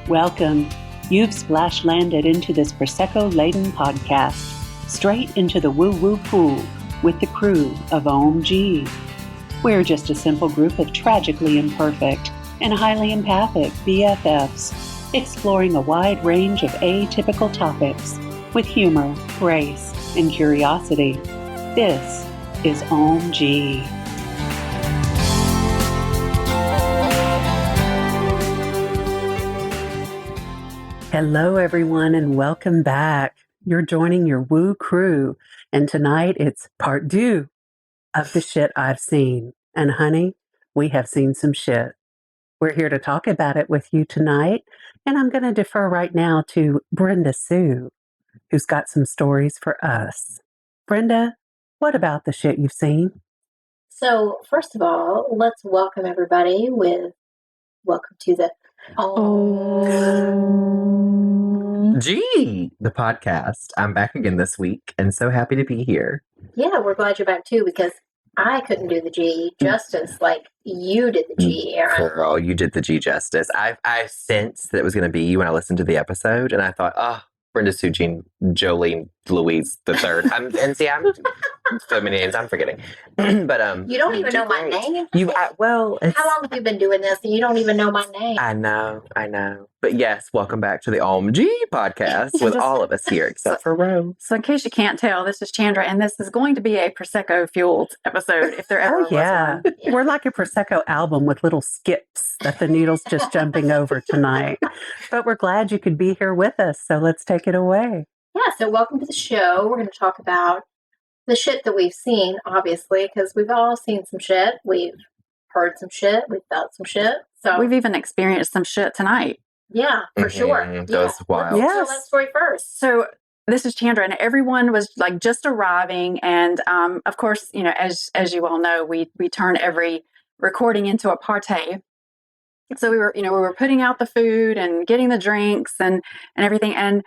Welcome. You've splash landed into this prosecco laden podcast, straight into the woo-woo pool with the crew of Ohm-g. We're just a simple group of tragically imperfect and highly empathic BFFs, exploring a wide range of atypical topics with humor, grace, and curiosity. This is Ohm-g. Hello, everyone, and welcome back. You're joining your woo crew, and tonight it's part 2 of the shit I've seen. And honey, we have seen some shit. We're here to talk about it with you tonight, and I'm going to defer right now to Brenda Sue, who's got some stories for us. Brenda, what about the shit you've seen? So, first of all, let's welcome everybody with welcome to the Ohm-g, the podcast. I'm back again this week and so happy to be here. Yeah, we're glad you're back too because I couldn't do the G justice like you did the G, Aaron. Girl, you did the G justice. I sensed that it was going to be you when I listened to the episode, and I thought, oh, Brenda, Sue, Jean, Jolene, Louise the third. I'm so many names I'm forgetting. But you don't even know my name. How long have you been doing this and you don't even know my name? I know. But yes, welcome back to the Ohm-g podcast with all of us here except for Rose. So in case you can't tell, this is Chandra, and this is going to be a prosecco-fueled episode, if there ever was one. We're like a prosecco album with little skips that the needle's just jumping over tonight. But we're glad you could be here with us, so let's take it away. Yeah, so welcome to the show. We're going to talk about the shit that we've seen, obviously, because we've all seen some shit. We've heard some shit. We've felt some shit. So we've even experienced some shit tonight. Yeah, for sure. That was wild. Let's tell that story first. So this is Chandra, and everyone was like just arriving, and of course, you know, as you all know, we turn every recording into a party. So we were putting out the food and getting the drinks and everything, and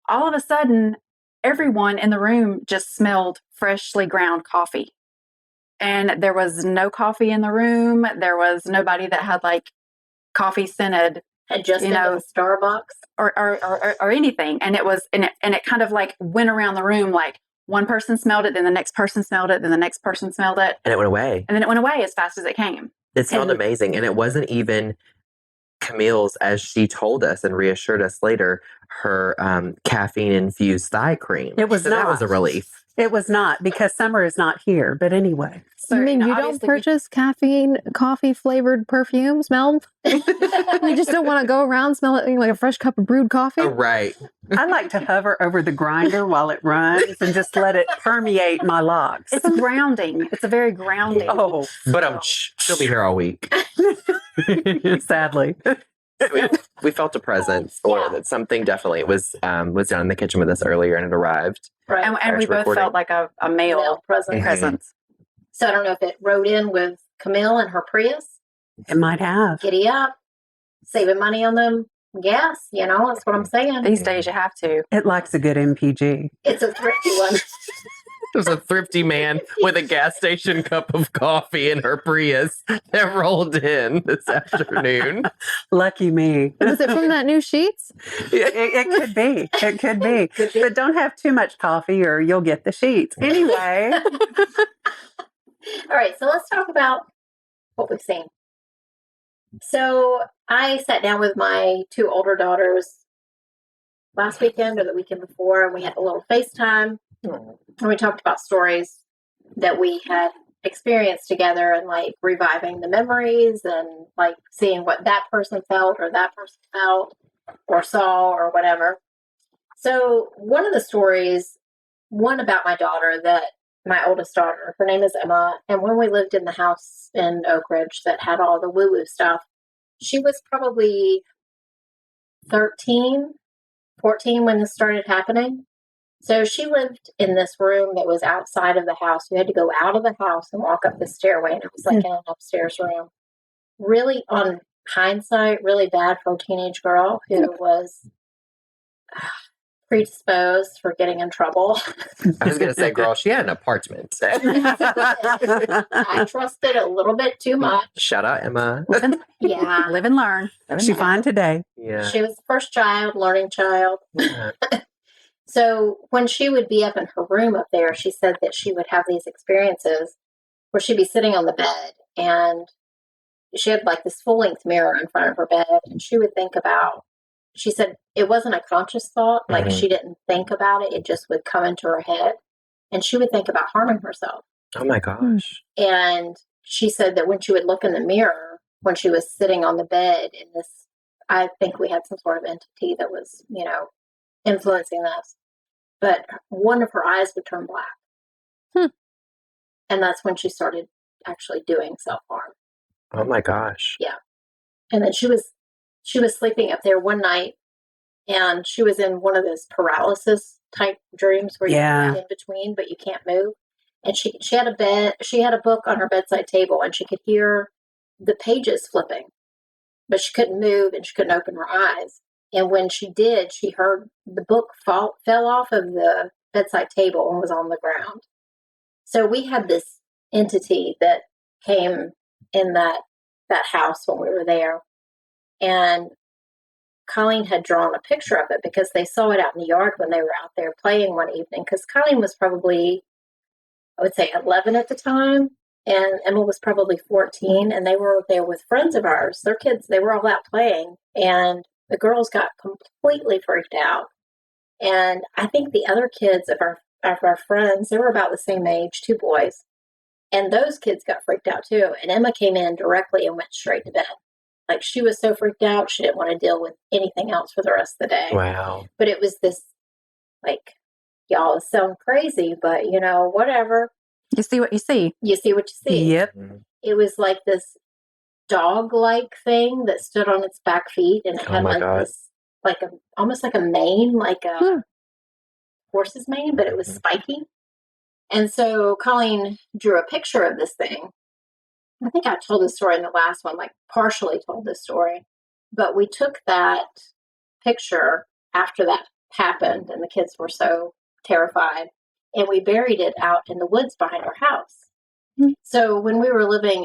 all of a sudden, everyone in the room just smelled freshly ground coffee. And there was no coffee in the room. There was nobody that had like coffee scented, had just been to Starbucks or anything. And it was, and it kind of like went around the room. Like one person smelled it, then the next person smelled it, then the next person smelled it. And it went away. And then it went away as fast as it came. It smelled amazing. And it wasn't even Camille's, as she told us and reassured us later, her caffeine-infused thigh cream. It was not. That was a relief. It was not, because summer is not here. But anyway. So, you don't purchase caffeine, coffee-flavored perfume smelled? You just don't want to go around smelling like a fresh cup of brewed coffee? Oh, right. I like to hover over the grinder while it runs and just let it permeate my locks. It's grounding. It's a very grounding. Oh. But she'll be here all week. Sadly. We felt a presence, or that something definitely was down in the kitchen with us earlier, and it arrived. Right. And we both felt like a male presence. So I don't know if it rode in with Camille and her Prius. It might have. Giddy up, saving money on them gas, that's what I'm saying. These days you have to. It likes a good MPG. It's a thrifty one. There's a thrifty man with a gas station cup of coffee in her Prius that rolled in this afternoon. Lucky me. Was it from that new Sheets? It could be. It could be. But don't have too much coffee or you'll get the sheets. Anyway. All right, so let's talk about what we've seen. So I sat down with my 2 older daughters last weekend or the weekend before, and we had a little FaceTime. And we talked about stories that we had experienced together and like reviving the memories and like seeing what that person felt or that person felt or saw or whatever. So one of the stories, one about my daughter, that my oldest daughter, her name is Emma. And when we lived in the house in Oak Ridge that had all the woo-woo stuff, she was probably 13, 14 when this started happening. So she lived in this room that was outside of the house. You had to go out of the house and walk up the stairway, and it was like in an upstairs room. Really, on hindsight, really bad for a teenage girl who was predisposed for getting in trouble. I was going to say, girl, she had an apartment. I trusted a little bit too much. Shout out, Emma. Yeah. Live and learn. She fine today? Yeah. She was the first child, learning child. Yeah. So when she would be up in her room up there, she said that she would have these experiences where she'd be sitting on the bed and she had like this full-length mirror in front of her bed, and she would think about, she said it wasn't a conscious thought, like she didn't think about it, it just would come into her head, and she would think about harming herself. Oh my gosh. And she said that when she would look in the mirror, when she was sitting on the bed in this, I think we had some sort of entity that was, you know, influencing this, but one of her eyes would turn black. And that's when she started actually doing self-harm. Oh my gosh. Yeah. And then she was sleeping up there one night, and she was in one of those paralysis type dreams where you're in between, but you can't move. And she had a book on her bedside table, and she could hear the pages flipping, but she couldn't move and she couldn't open her eyes. And when she did, she heard the book fell off of the bedside table and was on the ground. So we had this entity that came in that house when we were there. And Colleen had drawn a picture of it because they saw it out in the yard when they were out there playing one evening. Because Colleen was probably, I would say, 11 at the time. And Emma was probably 14. And they were there with friends of ours. Their kids, they were all out playing. And the girls got completely freaked out. And I think the other kids of our friends, they were about the same age, 2 boys. And those kids got freaked out too. And Emma came in directly and went straight to bed. Like, she was so freaked out, she didn't want to deal with anything else for the rest of the day. Wow. But it was this, like, y'all sound crazy, but, you know, whatever. You see what you see. You see what you see. Yep. It was like this dog-like thing that stood on its back feet, and it had this, like almost like a mane, like a horse's mane, but it was spiky. And so Colleen drew a picture of this thing. I think I told this story in the last one, like partially told this story. But we took that picture after that happened, and the kids were so terrified, and we buried it out in the woods behind our house. So when we were living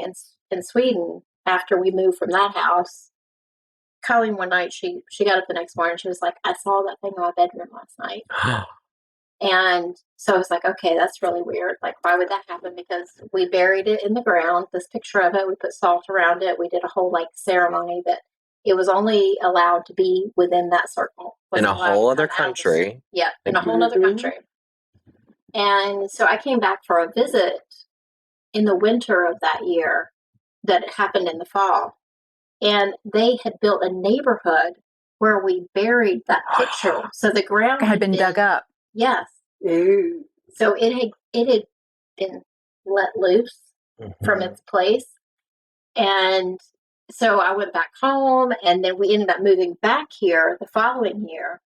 in Sweden, after we moved from that house, Colleen one night, she got up the next morning, she was like, I saw that thing in my bedroom last night. And so I was like, okay, that's really weird. Like, why would that happen? Because we buried it in the ground, this picture of it. We put salt around it. We did a whole, like, ceremony that it was only allowed to be within that circle. In a whole other country. Yeah, in a whole other country. And so I came back for a visit in the winter of that year that happened in the fall. And they had built a neighborhood where we buried that picture. So the ground Had been dug up. Yes. So it had been let loose from its place. And so I went back home, and then we ended up moving back here the following year.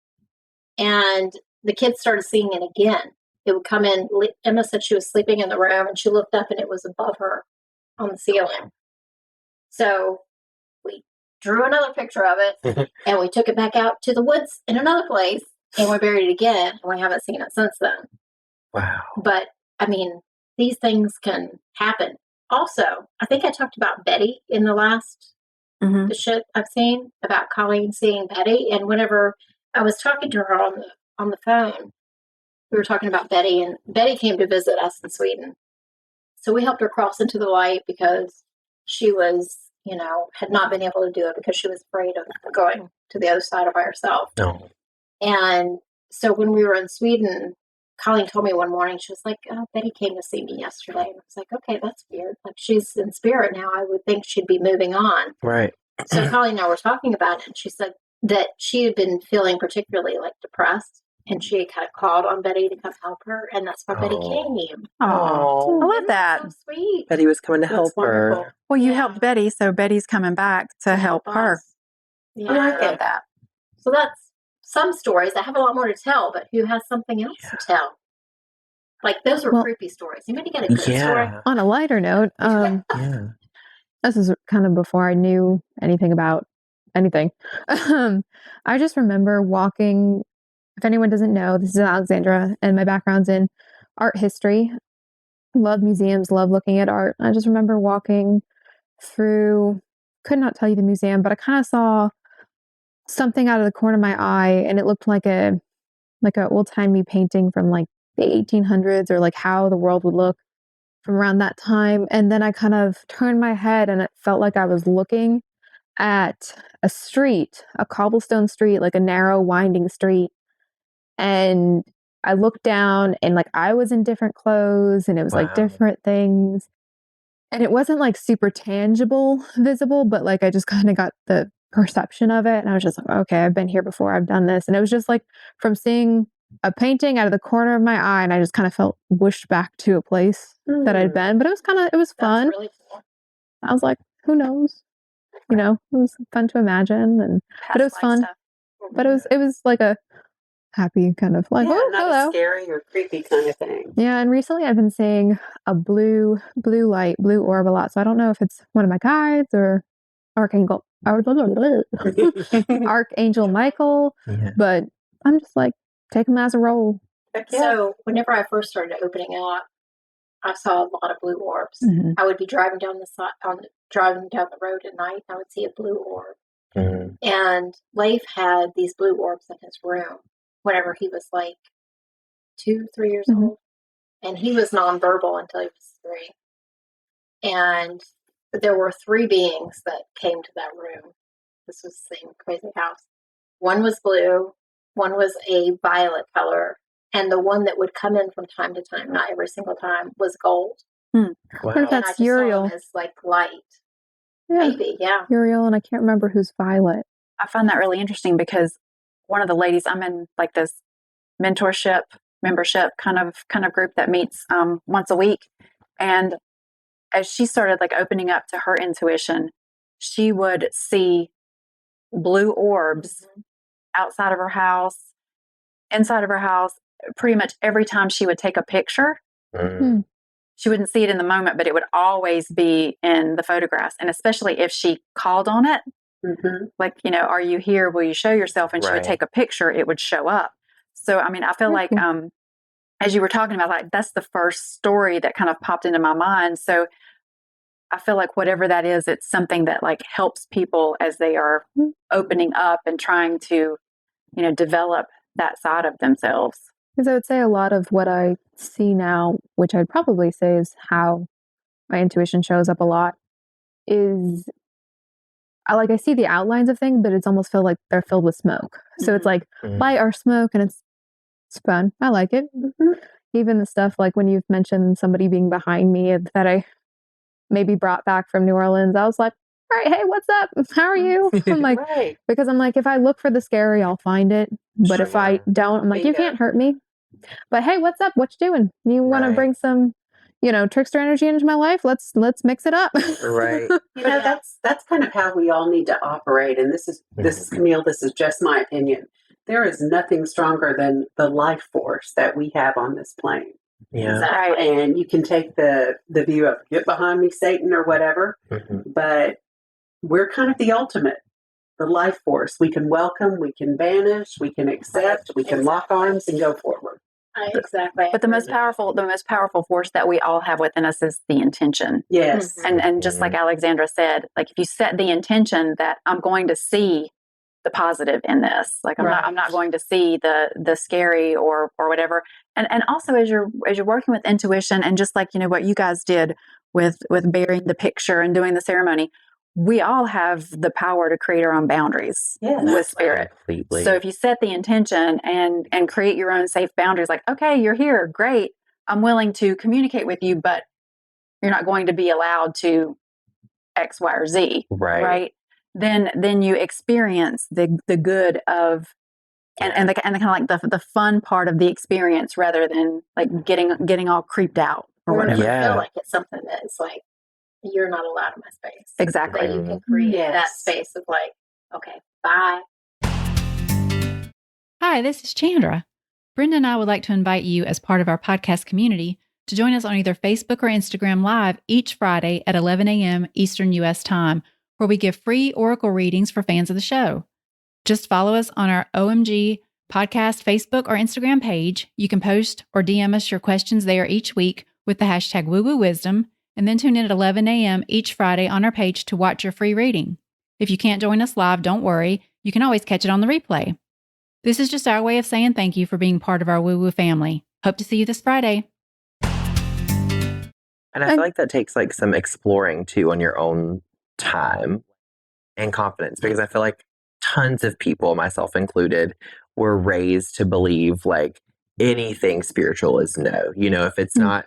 And the kids started seeing it again. It would come in. Emma said she was sleeping in the room, and she looked up, and it was above her on the ceiling. So we drew another picture of it, and we took it back out to the woods in another place. And we buried it again, and we haven't seen it since then. Wow. But, I mean, these things can happen. Also, I think I talked about Betty in the last the shit I've seen about Colleen seeing Betty. And whenever I was talking to her on the phone, we were talking about Betty, and Betty came to visit us in Sweden. So we helped her cross into the light because she was, you know, had not been able to do it because she was afraid of going to the other side by herself. No. And so when we were in Sweden, Colleen told me one morning, she was like, oh, Betty came to see me yesterday. And I was like, okay, that's weird. Like, she's in spirit now. I would think she'd be moving on. Right. So Colleen and I were talking about it, and she said that she had been feeling particularly, like, depressed. And she had kind of called on Betty to come help her. And that's why Betty came. Oh, I love that. So sweet. Betty was coming to help wonderful. her. Well, you helped Betty, so Betty's coming back to help her. Yeah. I like that. So that's some stories. I have a lot more to tell, but who has something else to tell? Like, those were creepy stories. Anybody got a good story? On a lighter note, this is kind of before I knew anything about anything. I just remember walking if anyone doesn't know, this is Alexandra, and my background's in art history. Love museums, love looking at art. I just remember walking through, could not tell you the museum, but I kind of saw something out of the corner of my eye, and it looked like a old-timey painting from like the 1800s, or like how the world would look from around that time. And then I kind of turned my head, and it felt like I was looking at a street, a cobblestone street, like a narrow, winding street. And I looked down, and like I was in different clothes, and it was like different things. And it wasn't like super tangible, visible, but like I just kind of got the perception of it. And I was just like, okay, I've been here before. I've done this. And it was just like from seeing a painting out of the corner of my eye, and I just kind of felt wpushed back to a place that I'd been. But it was fun. That's really cool. I was like, who knows? You know, it was fun to imagine, and but it was fun. Stuff. But it was like a happy kind of like, oh, not hello. a scary or creepy kind of thing. Yeah, and recently I've been seeing a blue light, blue orb a lot. So I don't know if it's one of my guides or Archangel Michael, but I'm just like, take them as a roll. So whenever I first started opening up, I saw a lot of blue orbs. Mm-hmm. I would be driving down driving down the road at night, and I would see a blue orb. Mm. And Leif had these blue orbs in his room whenever he was like 2, 3 years old. And he was nonverbal until he was 3. And there were 3 beings that came to that room. This was the same crazy house. One was blue, one was a violet color, and the one that would come in from time to time, not every single time, was gold. I wonder if And I that's just saw Uriel. him as like light. Yeah, Maybe, yeah. Uriel, and I can't remember who's Violet. I find that really interesting because one of the ladies, I'm in like this membership kind of group that meets once a week. And as she started like opening up to her intuition, she would see blue orbs outside of her house, inside of her house, pretty much every time she would take a picture. She wouldn't see it in the moment, but it would always be in the photographs. And especially if she called on it, like, you know, are you here? Will you show yourself? And she would take a picture, it would show up. So, I mean, I feel like, as you were talking about, like, that's the first story that kind of popped into my mind. So I feel like whatever that is, it's something that like helps people as they are opening up and trying to, you know, develop that side of themselves. Because I would say a lot of what I see now, which I'd probably say is how my intuition shows up a lot, is I see the outlines of things, but it's almost feel like they're filled with smoke. So it's like light or smoke, and it's fun. I like it. Even the stuff like when you've mentioned somebody being behind me that I maybe brought back from New Orleans, I was like, all right, hey, what's up? How are you? I'm like, because I'm like, if I look for the scary, I'll find it. But if I don't, I'm like, you can't hurt me. But hey, what's up? What you doing? You want to bring some, you know, trickster energy into my life? Let's mix it up. Right. You know, that's kind of how we all need to operate. And this is Camille. This is just my opinion. There is nothing stronger than the life force that we have on this plane. Yeah. Exactly. And you can take the view of get behind me, Satan, or whatever. But we're kind of the ultimate, the life force. We can welcome, we can banish, we can accept, we can lock arms and go forward. Exactly. But the most powerful force that we all have within us is the intention. Yes. And just like Alexandra said, like if you set the intention that I'm going to see the positive in this, like I'm not going to see the scary or whatever. And also as you're working with intuition, and just like, you know, what you guys did with burying the picture and doing the ceremony, we all have the power to create our own boundaries with spirit. Completely. So if you set the intention and create your own safe boundaries, like, okay, you're here, great, I'm willing to communicate with you, but you're not going to be allowed to X, Y, or Z, right? Then you experience the good of and the kind of like the fun part of the experience, rather than like getting all creeped out or whatever. I feel like it's something that is like, you're not allowed in my space. Exactly. But you can create that space of like, okay, bye. Hi, this is Chandra. Brenda and I would like to invite you as part of our podcast community to join us on either Facebook or Instagram Live each Friday at 11 a.m. Eastern U.S. time, where we give free oracle readings for fans of the show. Just follow us on our Ohm-g podcast Facebook or Instagram page. You can post or DM us your questions there each week with the hashtag #WooWooWisdom, and then tune in at 11 a.m. each Friday on our page to watch your free reading. If you can't join us live, don't worry. You can always catch it on the replay. This is just our way of saying thank you for being part of our Woo Woo family. Hope to see you this Friday. And I feel like that takes like some exploring too on your own time and confidence, because I feel like tons of people, myself included, were raised to believe like anything spiritual is no. You know, if it's not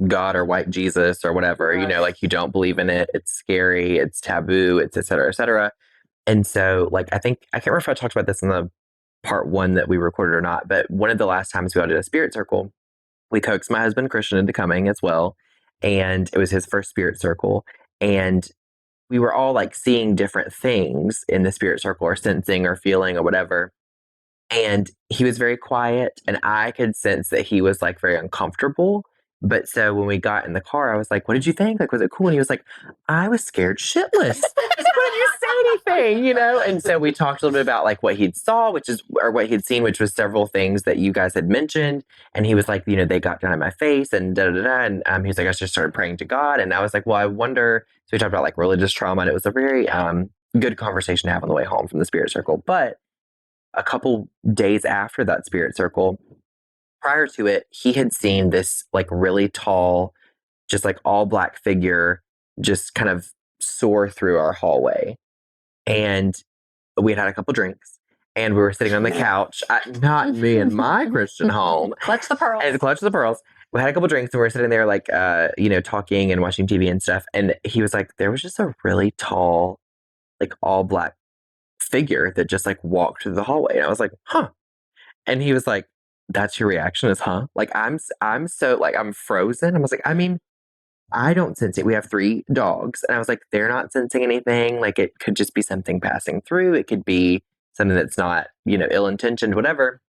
God or white Jesus or whatever, you know, like you don't believe in it, it's scary, it's taboo, it's et cetera, et cetera. And so like, I think, I can't remember if I talked about this in the part 1 that we recorded or not, but one of the last times we all did a spirit circle, we coaxed my husband Christian into coming as well. And it was his first spirit circle. And we were all like seeing different things in the spirit circle, or sensing or feeling or whatever. And he was very quiet, and I could sense that he was like very uncomfortable. But so when we got in the car, I was like, what did you think? Like, was it cool? And he was like, I was scared shitless. Why didn't you say anything? You know? And so we talked a little bit about like what he'd saw, or what he'd seen, which was several things that you guys had mentioned. And he was like, you know, they got down at my face and da da da. And he was like, I just started praying to God. And I was like, well, I wonder. So we talked about like religious trauma, and it was a very good conversation to have on the way home from the spirit circle. But a couple days after that spirit circle, prior to it, he had seen this like really tall, just like all black figure just kind of soar through our hallway. And we had had a couple drinks, and we were sitting on the couch. Not me and my Christian home. Clutch the pearls. And clutch the pearls. We had a couple drinks, and we were sitting there like, you know, talking and watching TV and stuff. And he was like, there was just a really tall, like all black figure that just like walked through the hallway. And I was like, huh. And he was like, that's your reaction is, huh? Like, I'm so like, I'm frozen. I was like, I mean, I don't sense it. We have 3 dogs. And I was like, they're not sensing anything. Like, it could just be something passing through. It could be something that's not, you know, ill-intentioned, whatever.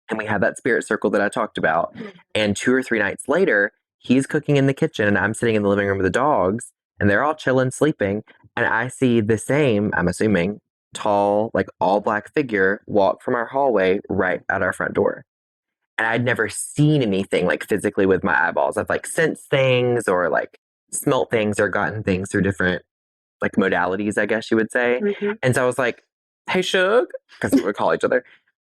And we had that spirit circle that I talked about. And 2 or 3 nights later, he's cooking in the kitchen, and I'm sitting in the living room with the dogs, and they're all chilling, sleeping. And I see the same, I'm assuming, tall, like all black figure walk from our hallway right at our front door. And I'd never seen anything like physically with my eyeballs. I've like sensed things, or like smelt things, or gotten things through different like modalities, I guess you would say. And so I was like, hey, Shug, because we would call each other.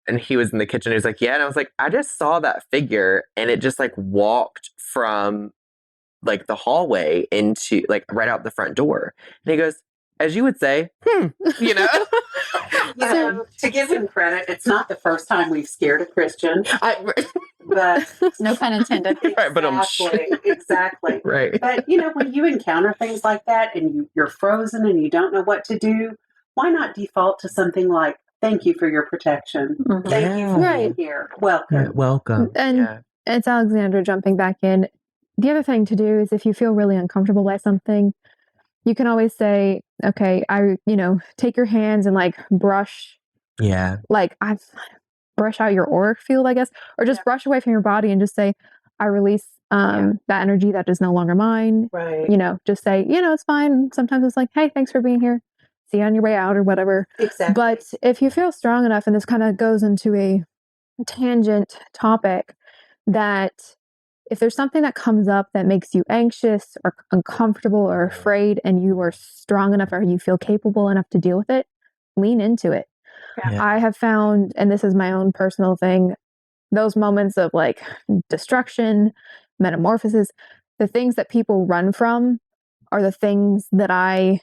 And he was in the kitchen. He was like, yeah. And I was like, I just saw that figure, and it just like walked from like the hallway into like right out the front door. And he goes, as you would say, you know? So, to give him credit, it's not the first time we've scared a Christian. But No pun intended. Right, but exactly. Right. But you know, when you encounter things like that, and you're frozen and you don't know what to do, why not default to something like, thank you for your protection. Thank you for being here. Welcome. Right, welcome. And it's Alexandra jumping back in. The other thing to do is, if you feel really uncomfortable by something, you can always say, okay, take your hands and like brush. Yeah. Like I brush out your auric field, I guess, or just brush away from your body and just say, I release that energy that is no longer mine. Right. You know, just say, it's fine. Sometimes it's like, hey, thanks for being here. See you on your way out or whatever. Exactly. But if you feel strong enough, and this kind of goes into a tangent topic, that if there's something that comes up that makes you anxious or uncomfortable or afraid, and you are strong enough or you feel capable enough to deal with it, lean into it. Yeah. I have found, and this is my own personal thing, those moments of like destruction, metamorphosis, the things that people run from are the things that I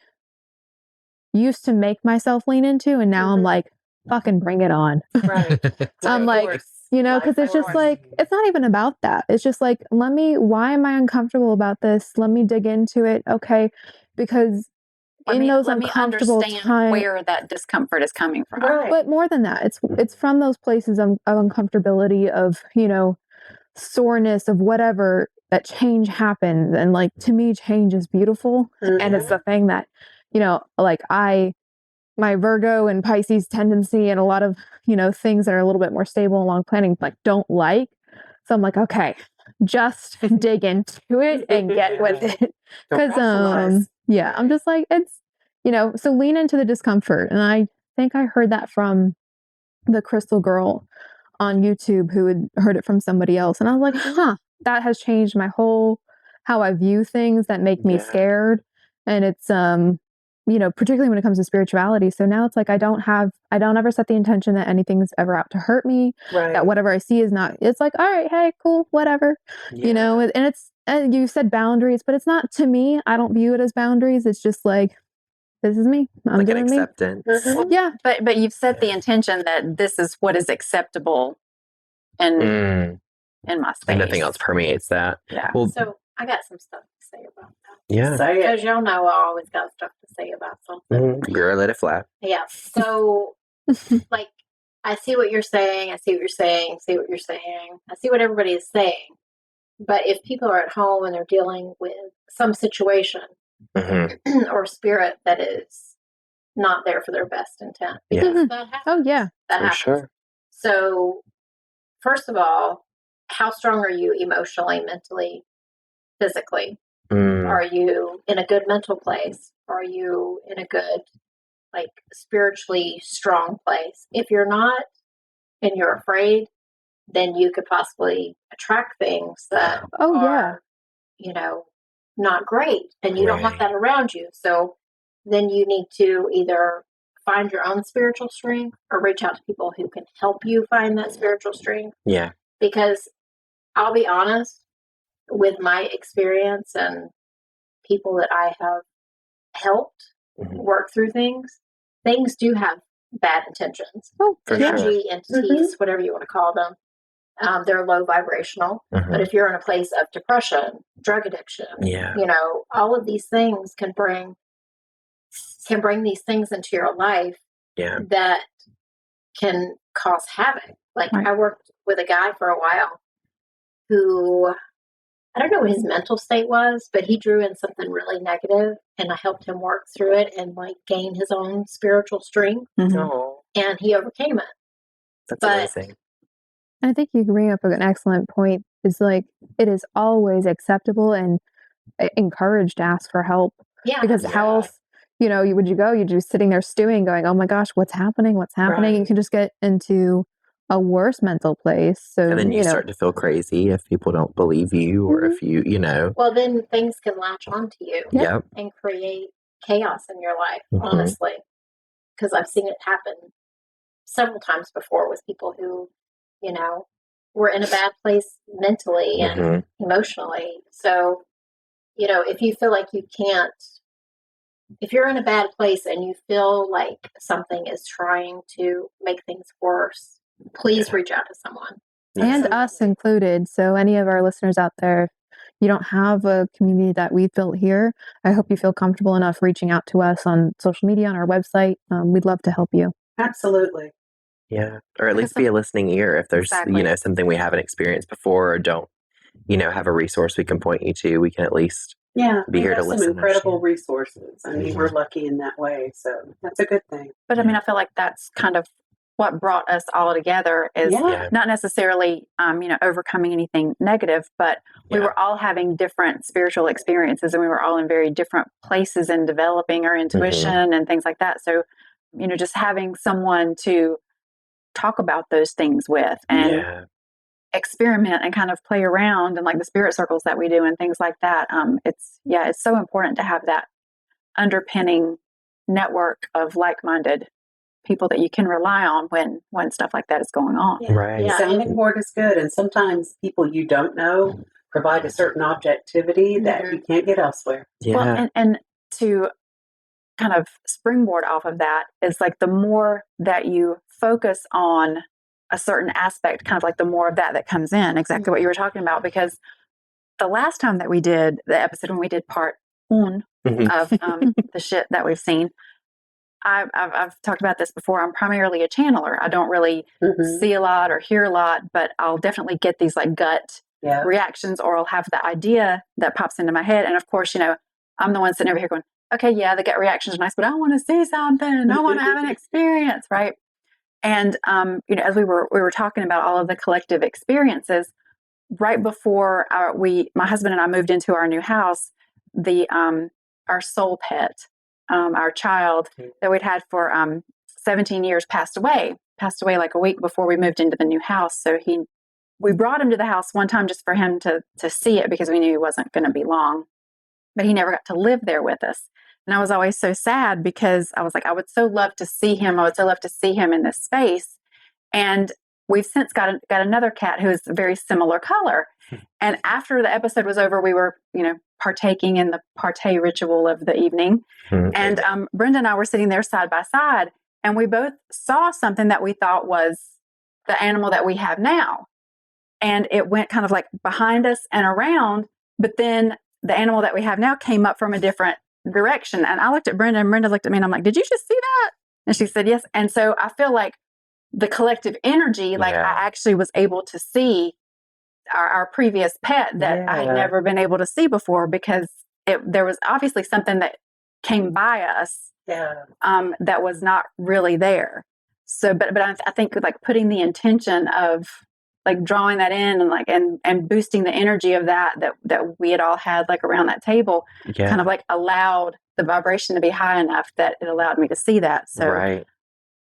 used to make myself lean into. And now I'm like, fucking bring it on. Right. I'm like, because it's just like, it's not even about that. It's just like, why am I uncomfortable about this? Let me dig into it. Okay. Because let me uncomfortable times, where that discomfort is coming from. Right. But more than that, it's from those places of uncomfortability, of, soreness, of whatever, that change happens. And like, to me, change is beautiful. And it's the thing that, like my Virgo and Pisces tendency, and a lot of, things that are a little bit more stable and long planning, like don't like. So I'm like, okay, just dig into it and get with it. Because, I'm just like, it's, so lean into the discomfort. And I think I heard that from the crystal girl on YouTube who had heard it from somebody else. And I was like, that has changed my whole, how I view things that make me scared. And it's, particularly when it comes to spirituality. So now it's like, I don't ever set the intention that anything's ever out to hurt me, that whatever I see is not, it's like, all right, hey, cool, whatever, and it's, and you said boundaries, but it's not, to me, I don't view it as boundaries. It's just like, this is me. I'm like an doing me. acceptance. Yeah. But you've set the intention that this is what is acceptable in my space. And nothing else permeates that. Yeah. Well, So I got some stuff to say about that. yeah. Say it. Because y'all know I always got stuff to say about something. Girl, let it fly. Yeah. So, like, I see what you're saying. I see what you're saying. See what you're saying. I see what everybody is saying. But if people are at home and they're dealing with some situation or spirit that is not there for their best intent, because that happens. Oh, yeah. That For happens. sure. So, first of all, how strong are you emotionally, mentally, physically? Are you in a good mental place? Are you in a good, like, spiritually strong place? If you're not and you're afraid, then you could possibly attract things that are, not great. And you don't want that around you. So then you need to either find your own spiritual strength or reach out to people who can help you find that spiritual strength. Yeah. Because I'll be honest, with my experience and people that I have helped work through things do have bad intentions. Oh, energy, entities, whatever you want to call them. They're low vibrational. But if you're in a place of depression, drug addiction, all of these things can bring these things into your life that can cause havoc. Like I worked with a guy for a while who, I don't know what his mental state was, but he drew in something really negative, and I helped him work through it and like gain his own spiritual strength, and he overcame it. That's amazing. I think you bring up an excellent point. Is like, it is always acceptable and encouraged to ask for help. Yeah. Because how else, would you go? You're just sitting there stewing, going, "Oh my gosh, what's happening? What's happening?" You can just get into a worse mental place. So, and then you start to feel crazy if people don't believe you, or if you, Well, then things can latch onto you and create chaos in your life, honestly. Because I've seen it happen several times before with people who, were in a bad place mentally and emotionally. So, if you feel like you can't, if you're in a bad place and you feel like something is trying to make things worse, please reach out to someone. And us included. So any of our listeners out there, you don't have a community that we've built here, I hope you feel comfortable enough reaching out to us on social media, on our website. We'd love to help you. Absolutely. Yeah. Or at least be a listening ear if there's, something we haven't experienced before, or don't, have a resource we can point you to. We can at least be here to listen. Some incredible resources. I mean, we're lucky in that way. So that's a good thing. But I mean, I feel like that's kind of what brought us all together, is not necessarily, overcoming anything negative, but we were all having different spiritual experiences, and we were all in very different places in developing our intuition and things like that. So, just having someone to talk about those things with and experiment and kind of play around, and like the spirit circles that we do and things like that. It's so important to have that underpinning network of like-minded people that you can rely on when stuff like that is going on. Right. Sounding board is good. And sometimes people you don't know provide a certain objectivity that you can't get elsewhere. Yeah. Well, and to kind of springboard off of that is like, the more that you focus on a certain aspect, kind of like the more of that comes in, exactly what you were talking about. Because the last time that we did the episode, when we did part one of the shit that we've seen, I've talked about this before. I'm primarily a channeler. I don't really see a lot or hear a lot, but I'll definitely get these like gut reactions, or I'll have the idea that pops into my head. And of course, I'm the one sitting over here going, okay, yeah, the gut reactions are nice, but I want to see something. I want to have an experience, right? And as we were talking about all of the collective experiences, right before my husband and I moved into our new house, our soul pet, our child that we'd had for 17 years, passed away like a week before we moved into the new house. So we brought him to the house one time just for him to see it, because we knew he wasn't going to be long, but he never got to live there with us. And I was always so sad, because I was like, I would so love to see him. I would so love to see him in this space. And we've since got another cat who is a very similar color. And after the episode was over, we were, partaking in the partay ritual of the evening. And Brenda and I were sitting there side by side, and we both saw something that we thought was the animal that we have now. And it went kind of like behind us and around, but then the animal that we have now came up from a different direction. And I looked at Brenda, and Brenda looked at me, and I'm like, did you just see that? And she said, yes. And so I feel like the collective energy, like I actually was able to see our previous pet that I had never been able to see before, because there was obviously something that came by us that was not really there. So, but I think like putting the intention of like drawing that in and like and boosting the energy of that we had all had like around that table, kind of like allowed the vibration to be high enough that it allowed me to see that. So right,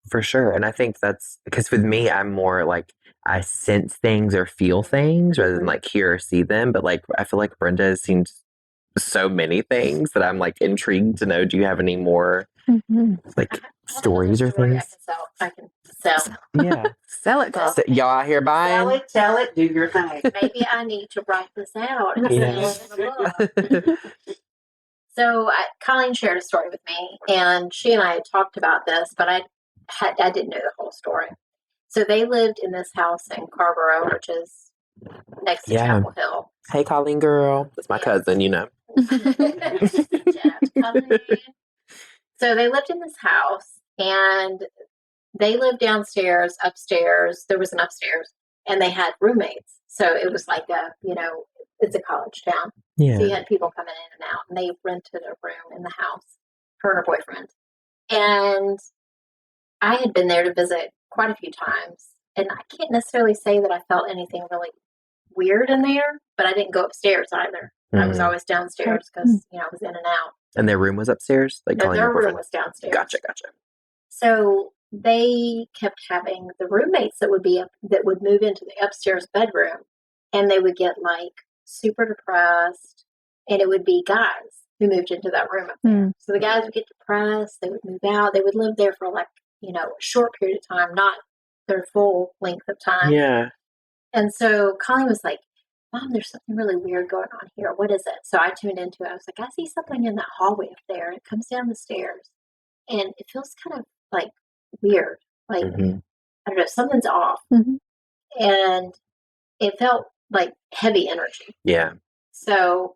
for sure. And I think that's because with me, I'm more like I sense things or feel things rather than like hear or see them. But like I feel like Brenda has seen so many things that I'm like intrigued to know. Do you have any more like stories or things? I can sell. Yeah. Sell it, girl. So, y'all out here buying? Sell it, tell it, do your thing. Maybe I need to write this out and Yeah. sell it in a book. So Colleen shared a story with me, and she and I had talked about this, but I didn't know the whole story. So they lived in this house in Carborough, which is next to Chapel Hill. Hey, Colleen girl. That's my cousin, So they lived in this house, and they lived downstairs, upstairs. There was an upstairs, and they had roommates. So it was like it's a college town. Yeah. So you had people coming in and out, and they rented a room in the house, her and her boyfriend. And I had been there to visit quite a few times, and I can't necessarily say that I felt anything really weird in there, but I didn't go upstairs either. I was always downstairs because, I was in and out. And their room was upstairs? Like No, their room was downstairs. Gotcha. So they kept having the roommates that would move into the upstairs bedroom, and they would get like super depressed, and it would be guys who moved into that room up there. So the guys would get depressed, they would move out, they would live there for like, a short period of time, not their full length of time. Yeah. And so Colleen was like, Mom, there's something really weird going on here. What is it? So I tuned into it. I was like, I see something in that hallway up there. And it comes down the stairs. And it feels kind of like weird. Like, I don't know, something's off. And it felt like heavy energy. Yeah. So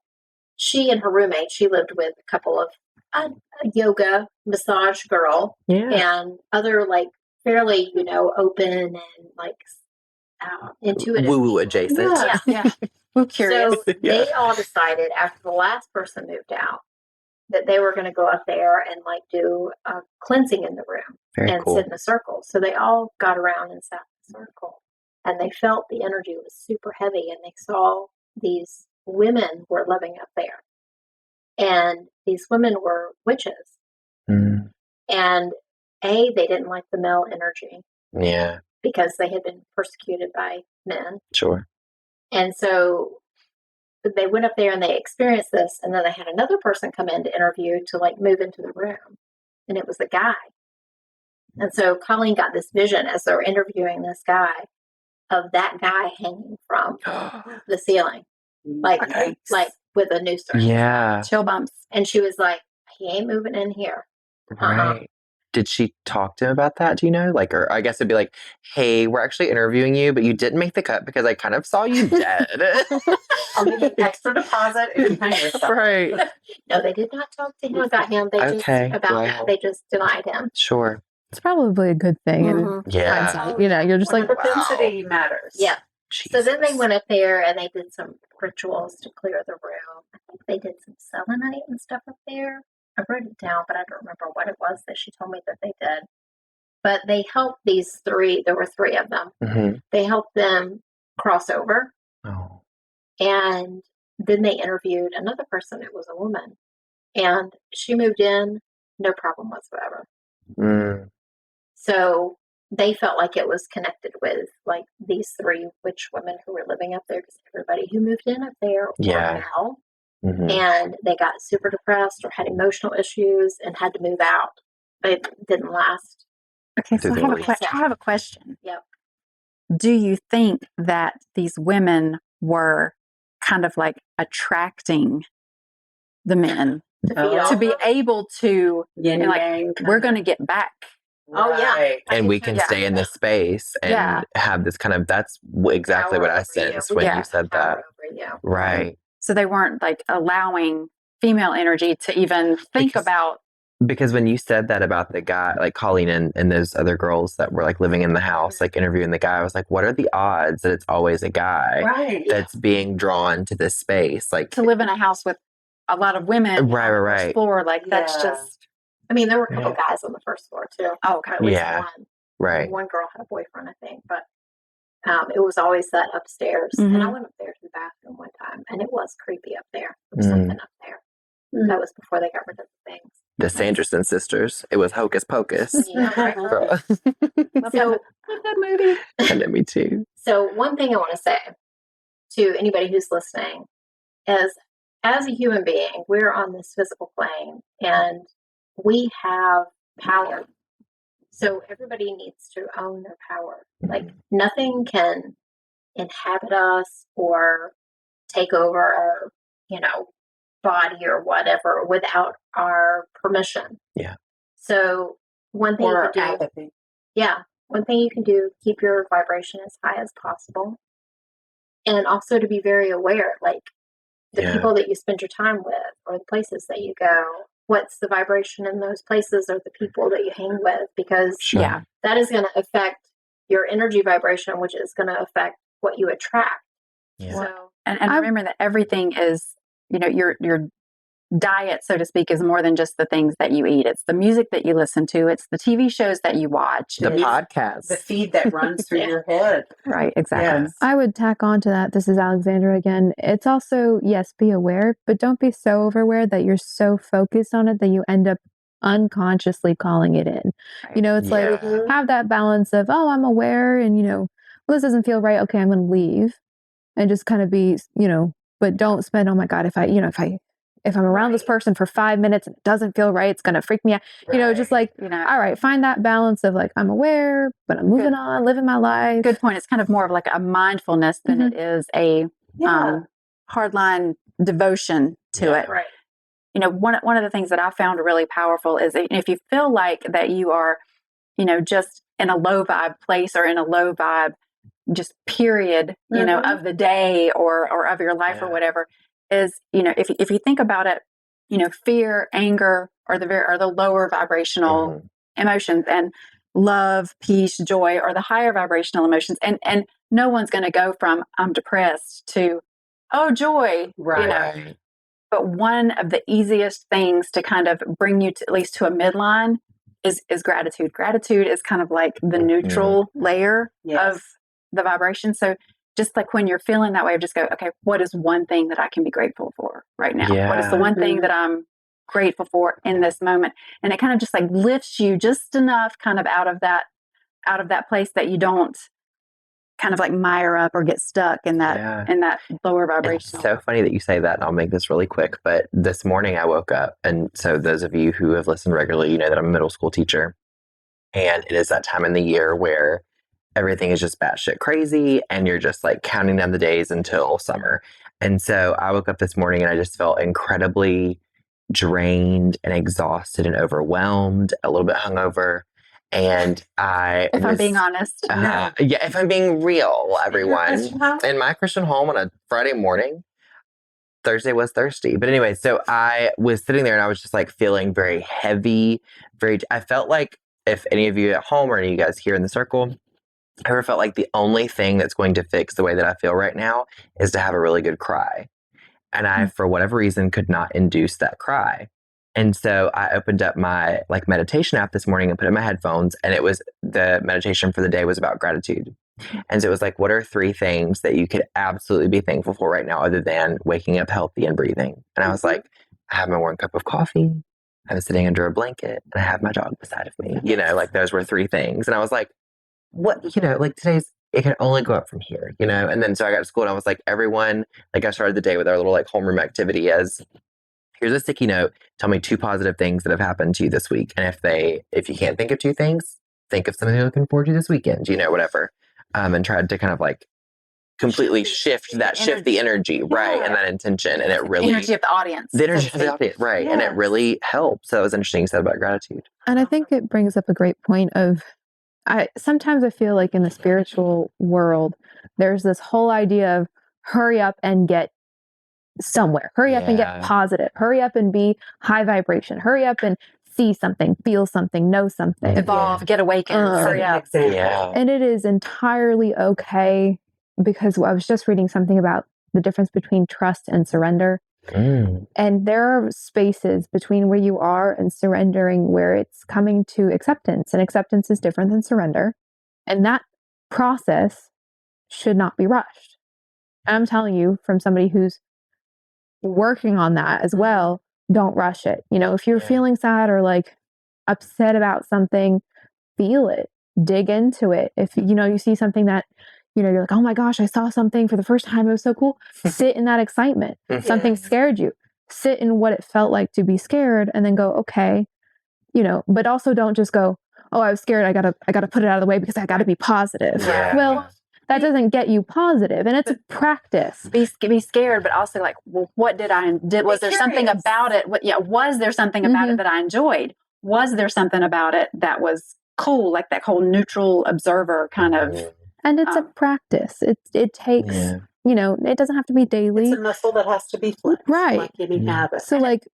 she and her roommate, she lived with a couple of a yoga massage girl and other like fairly, open and like intuitive. Woo-woo adjacent. Yeah. We're curious. So they all decided after the last person moved out that they were going to go up there and like do a cleansing in the room and sit in a circle. So they all got around and sat in a circle, and they felt the energy was super heavy, and they saw these women were living up there, and these women were witches. And they didn't like the male energy. Yeah. Because they had been persecuted by men. Sure. And so they went up there and they experienced this, and then they had another person come in to interview to like move into the room, and it was a guy. And so Colleen got this vision as they were interviewing this guy of that guy hanging from the ceiling, like with a noose around. Yeah. Chill bumps. And she was like, he ain't moving in here. Right. Did she talk to him about that? Do you know? Like, or I guess it'd be like, hey, we're actually interviewing you, but you didn't make the cut because I kind of saw you dead. I'll give you an extra deposit if you hang yourself. Right. No, they did not talk to him about him. They they just denied him. Sure. It's probably a good thing. And Yeah. hindsight, you're just like, propensity matters. Yeah. Jesus. So then they went up there and they did some rituals to clear the room. I think they did some selenite and stuff up there. I wrote it down, but I don't remember what it was that she told me that they did. But they helped these three, there were three of them. They helped them cross over. Oh. And then they interviewed another person. It was a woman. And she moved in, no problem whatsoever. So they felt like it was connected with like these 3 witch women who were living up there because everybody who moved in up there were male. And they got super depressed or had emotional issues and had to move out. But it didn't last. Okay, so I have a question. Yep. Do you think that these women were kind of like attracting the men to be able to, we're going to get back? Oh, yeah. And we can stay in this space and have this kind of, that's exactly what I sensed when you said that. Right. So they weren't like allowing female energy to even think about. Because when you said that about the guy, like Colleen and those other girls that were like living in the house, like interviewing the guy, I was like, what are the odds that it's always a guy that's being drawn to this space? Like to live in a house with a lot of women. Right. On the first floor. Like that's just. I mean, there were a couple guys on the first floor too. Oh, okay. At least one. Right. One girl had a boyfriend, I think, but it was always that upstairs. And I went up there to the bathroom one time, and it was creepy up there. There was something up there. That was before they got rid of the things. The Sanderson sisters. It was Hocus Pocus. Yeah, right. So, that movie. And me too. So one thing I want to say to anybody who's listening is, as a human being, we're on this physical plane, and we have power. So everybody needs to own their power. Like nothing can inhabit us or take over our, body or whatever without our permission. Yeah. So one thing you can do. Yeah. One thing you can do, keep your vibration as high as possible. And also to be very aware, like the people that you spend your time with or the places that you go, what's the vibration in those places or the people that you hang with, because that is going to affect your energy vibration, which is going to affect what you attract. Yeah. So, and remember that everything is, your diet, so to speak, is more than just the things that you eat. It's the music that you listen to. It's the TV shows that you watch. The podcasts. The feed that runs through your head. Right, exactly. Yes. I would tack on to that. This is Alexandra again. It's also, yes, be aware, but don't be so overaware that you're so focused on it that you end up unconsciously calling it in. Right. It's like, have that balance of, oh, I'm aware and, well, this doesn't feel right. Okay, I'm going to leave. And just kind of be, but don't spend, oh my God, if I'm around this person for 5 minutes and it doesn't feel right, it's going to freak me out. Just like, all right, find that balance of like, I'm aware, but I'm moving on, living my life. Good point. It's kind of more of like a mindfulness than it is a hardline devotion to it. Right. One of the things that I found really powerful is that if you feel like that you are, just in a low vibe place or in a low vibe, just period, of the day or of your life or whatever, is, if you think about it, fear, anger are the lower vibrational emotions, and love, peace, joy are the higher vibrational emotions. And no one's going to go from I'm depressed to, oh, joy, Right. But one of the easiest things to kind of bring you to at least to a midline is gratitude. Gratitude is kind of like the neutral layer of the vibration. So just like when you're feeling that way, just go, okay, what is one thing that I can be grateful for right now? Yeah. What is the one thing that I'm grateful for in this moment? And it kind of just like lifts you just enough kind of out of that place that you don't kind of like mire up or get stuck in that in that lower vibration. It's so funny that you say that, and I'll make this really quick. But this morning I woke up, and so those of you who have listened regularly, you know that I'm a middle school teacher, and it is that time in the year where everything is just batshit crazy, and you're just like counting down the days until summer. And so I woke up this morning and I just felt incredibly drained and exhausted and overwhelmed, a little bit hungover. And if I'm being honest, if I'm being real, everyone, in my Christian home on a Friday morning, Thursday was thirsty. But anyway, so I was sitting there and I was just like feeling very heavy, I felt like, if any of you at home or any of you guys here in the circle ever felt like the only thing that's going to fix the way that I feel right now is to have a really good cry. And I, for whatever reason, could not induce that cry. And so I opened up my meditation app this morning and put in my headphones, and it was, the meditation for the day was about gratitude. And so it was like, what are 3 things that you could absolutely be thankful for right now other than waking up healthy and breathing? And I was like, I have my 1 cup of coffee. I was sitting under a blanket and I had my dog beside of me. You know, like those were 3 things. And I was like, what, you know, like it can only go up from here, you know? And then so I got to school and I was like, everyone, like I started the day with our little like homeroom activity as here's a sticky note. Tell me 2 positive things that have happened to you this week. And if you can't think of 2 things, think of something you're looking forward to this weekend, you know, whatever. And tried to kind of like completely shift the energy, right? And that intention. And it really, energy of the audience. The energy of the audience, right. Yes. And it really helped. So it was interesting you said about gratitude. And I think it brings up a great point of, sometimes I feel like in the spiritual world, there's this whole idea of hurry up and get somewhere, hurry up and get positive, hurry up and be high vibration, hurry up and see something, feel something, know something, evolve, get awakened, hurry up. Yeah. And it is entirely okay, because I was just reading something about the difference between trust and surrender. And there are spaces between where you are and surrendering where it's coming to acceptance, and acceptance is different than surrender. And that process should not be rushed. And I'm telling you, from somebody who's working on that as well, don't rush it. You know, if you're feeling sad or like upset about something, feel it, dig into it. If you know, you see something that, you know, you're like, oh my gosh, I saw something for the first time, it was so cool. Sit in that excitement. Something scared you. Sit in what it felt like to be scared, and then go, okay, you know, but also don't just go, oh, I was scared, I gotta put it out of the way because I gotta be positive. Well, that doesn't get you positive, and it's a practice. Be scared, but also like, well, what did I did? Was there something about it? Was there something about it that I enjoyed? Was there something about it that was cool, like that whole neutral observer kind of? And it's a practice. It takes, you know, it doesn't have to be daily. It's a muscle that has to be flexed, right? Like any habit. So, like,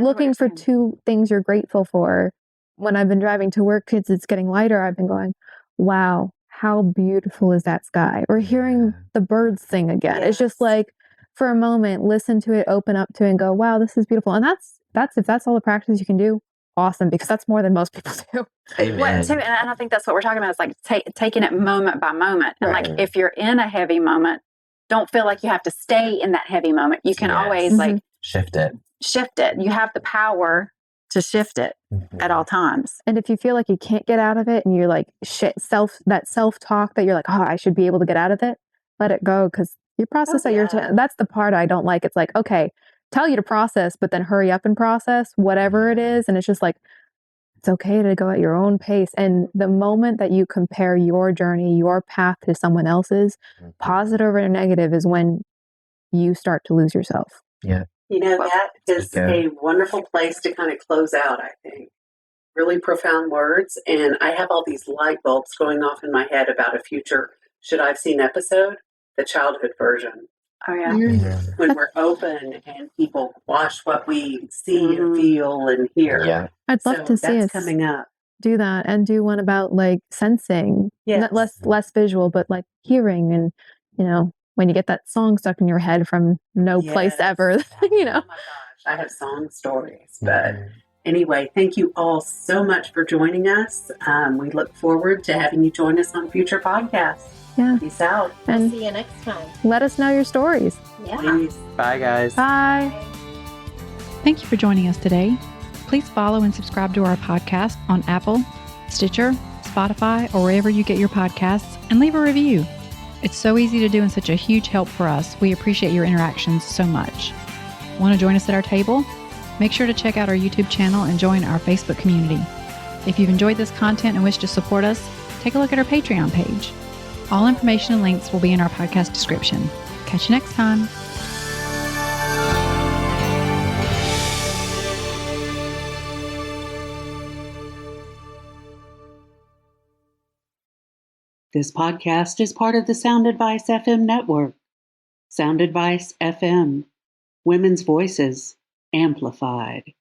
looking for 2 things you're grateful for. When I've been driving to work, kids, it's getting lighter. I've been going, wow, how beautiful is that sky? Or hearing the birds sing again. It's just like, for a moment, listen to it, open up to it, and go, wow, this is beautiful. And that's if that's all the practice you can do, awesome, because that's more than most people do. And I think that's what we're talking about, is like taking it moment by moment. And like, if you're in a heavy moment, don't feel like you have to stay in that heavy moment. You can always like shift it. You have the power to shift it at all times. And if you feel like you can't get out of it, and you're like self-talk that you're like, oh, I should be able to get out of it, let it go, because you process at your time. That's the part I don't like. It's like, okay, tell you to process, but then hurry up and process whatever it is. And it's just like, it's okay to go at your own pace. And the moment that you compare your journey, your path to someone else's, positive or negative, is when you start to lose yourself. Yeah. You know, that is a wonderful place to kind of close out, I think. Really profound words. And I have all these light bulbs going off in my head about a future Should I've Seen episode, the childhood version. Oh, yeah. When we're open and people watch what we see and feel and hear. Yeah. I'd love to see us coming up. do that, and do one about like sensing, less visual, but like hearing, and, you know, when you get that song stuck in your head from no place ever, you know. Oh my gosh, I have song stories. But anyway, thank you all so much for joining us. We look forward to having you join us on future podcasts. Yeah. Peace out. And see you next time. let us know your stories. Yeah. Peace. Bye, guys. Bye. Thank you for joining us today. Please follow and subscribe to our podcast on Apple, Stitcher, Spotify, or wherever you get your podcasts, and leave a review. It's so easy to do and such a huge help for us. We appreciate your interactions so much. Want to join us at our table? Make sure to check out our YouTube channel and join our Facebook community. If you've enjoyed this content and wish to support us, take a look at our Patreon page. All information and links will be in our podcast description. Catch you next time. This podcast is part of the Sound Advice FM network. Sound Advice FM. Women's voices amplified.